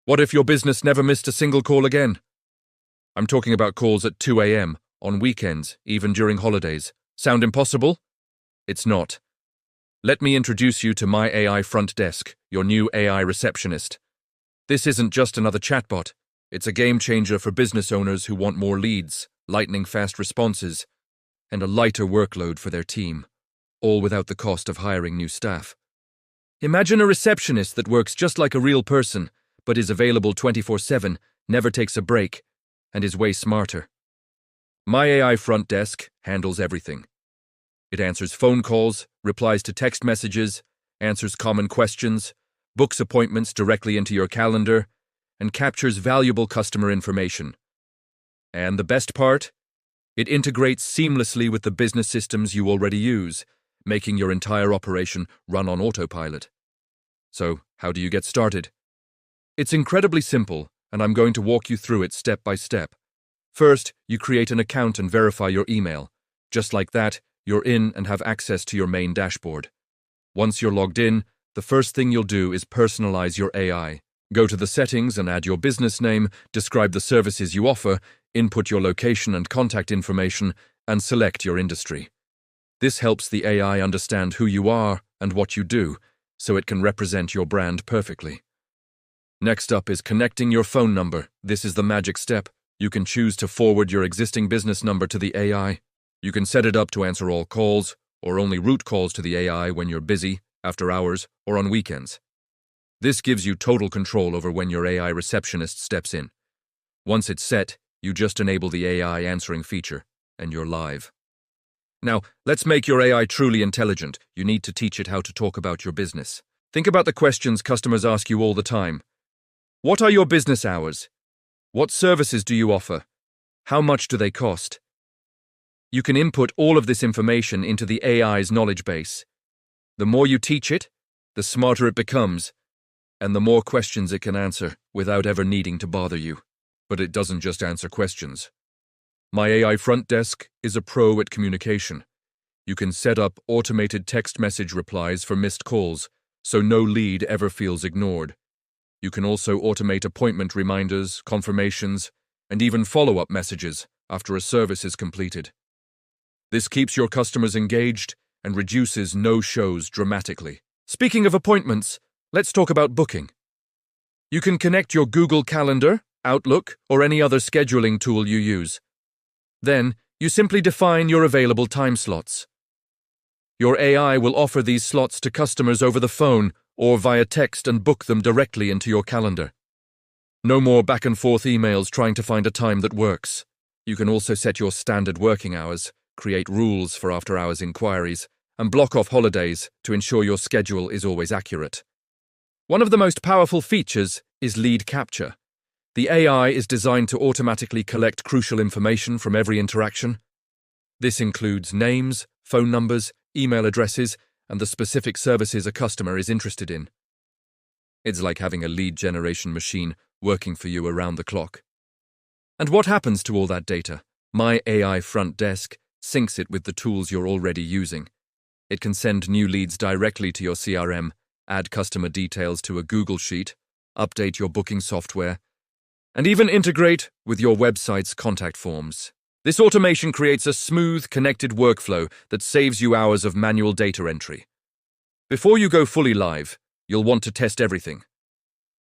What if your business never missed a single call again? I'm talking about calls at 2 a.m., on weekends, even during holidays. Sound impossible? It's not. Let me introduce you to MyAIFrontDesk, your new AI receptionist. This isn't just another chatbot. It's a game changer for business owners who want more leads, lightning-fast responses, and a lighter workload for their team, all without the cost of hiring new staff. Imagine a receptionist that works just like a real person, but is available 24/7, never takes a break, and is way smarter. MyAIFrontDesk handles everything. It answers phone calls, replies to text messages, answers common questions, books appointments directly into your calendar, and captures valuable customer information. And the best part? It integrates seamlessly with the business systems you already use, making your entire operation run on autopilot. So, how do you get started? It's incredibly simple, and I'm going to walk you through it step by step. First, you create an account and verify your email. Just like that, you're in and have access to your main dashboard. Once you're logged in, the first thing you'll do is personalize your AI. Go to the settings and add your business name, describe the services you offer, input your location and contact information, and select your industry. This helps the AI understand who you are and what you do, so it can represent your brand perfectly. Next up is connecting your phone number. This is the magic step. You can choose to forward your existing business number to the AI. You can set it up to answer all calls, or only route calls to the AI when you're busy, after hours, or on weekends. This gives you total control over when your AI receptionist steps in. Once it's set, you just enable the AI answering feature, and you're live. Now, let's make your AI truly intelligent. You need to teach it how to talk about your business. Think about the questions customers ask you all the time. What are your business hours? What services do you offer? How much do they cost? You can input all of this information into the AI's knowledge base. The more you teach it, the smarter it becomes, and the more questions it can answer without ever needing to bother you. But it doesn't just answer questions. MyAIFrontDesk is a pro at communication. You can set up automated text message replies for missed calls, so no lead ever feels ignored. You can also automate appointment reminders, confirmations, and even follow-up messages after a service is completed. This keeps your customers engaged and reduces no-shows dramatically. Speaking of appointments, let's talk about booking. You can connect your Google Calendar, Outlook, or any other scheduling tool you use. Then, you simply define your available time slots. Your AI will offer these slots to customers over the phone or via text and book them directly into your calendar. No more back-and-forth emails trying to find a time that works. You can also set your standard working hours, create rules for after-hours inquiries, and block off holidays to ensure your schedule is always accurate. One of the most powerful features is lead capture. The AI is designed to automatically collect crucial information from every interaction. This includes names, phone numbers, email addresses, and the specific services a customer is interested in. It's like having a lead generation machine working for you around the clock. And what happens to all that data? MyAIFrontDesk syncs it with the tools you're already using. It can send new leads directly to your CRM, add customer details to a Google Sheet, update your booking software, and even integrate with your website's contact forms. This automation creates a smooth, connected workflow that saves you hours of manual data entry. Before you go fully live, you'll want to test everything.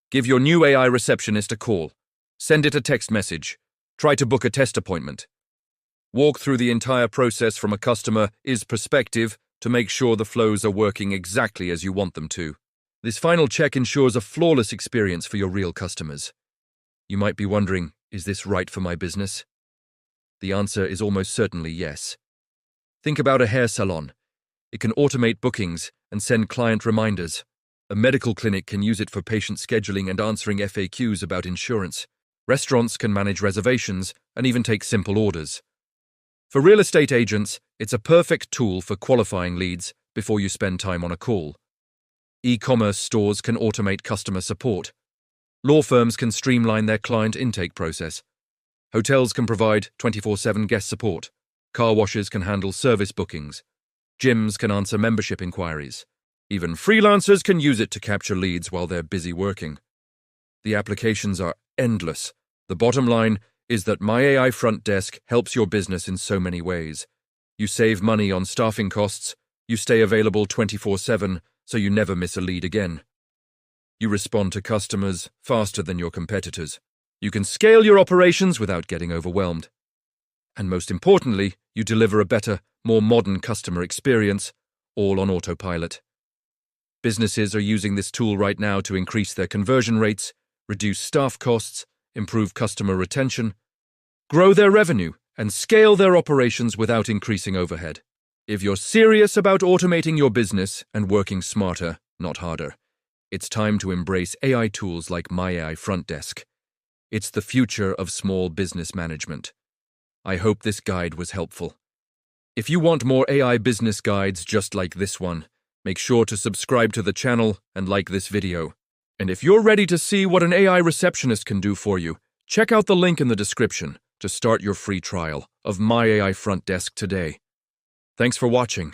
Give your new AI receptionist a call. Send it a text message. Try to book a test appointment. Walk through the entire process from a customer's perspective to make sure the flows are working exactly as you want them to. This final check ensures a flawless experience for your real customers. You might be wondering, is this right for my business? The answer is almost certainly yes. Think about a hair salon. It can automate bookings and send client reminders. A medical clinic can use it for patient scheduling and answering FAQs about insurance. Restaurants can manage reservations and even take simple orders. For real estate agents, it's a perfect tool for qualifying leads before you spend time on a call. E-commerce stores can automate customer support. Law firms can streamline their client intake process. Hotels can provide 24/7 guest support. Car washes can handle service bookings. Gyms can answer membership inquiries. Even freelancers can use it to capture leads while they're busy working. The applications are endless. The bottom line is that MyAIFrontDesk helps your business in so many ways. You save money on staffing costs, you stay available 24/7 so you never miss a lead again. You respond to customers faster than your competitors. You can scale your operations without getting overwhelmed. And most importantly, you deliver a better, more modern customer experience, all on autopilot. Businesses are using this tool right now to increase their conversion rates, reduce staff costs, improve customer retention, grow their revenue, and scale their operations without increasing overhead. If you're serious about automating your business and working smarter, not harder, it's time to embrace AI tools like MyAIFrontDesk. It's the future of small business management. I hope this guide was helpful. If you want more AI business guides just like this one, make sure to subscribe to the channel and like this video. And if you're ready to see what an AI receptionist can do for you, check out the link in the description to start your free trial of MyAIFrontDesk today. Thanks for watching.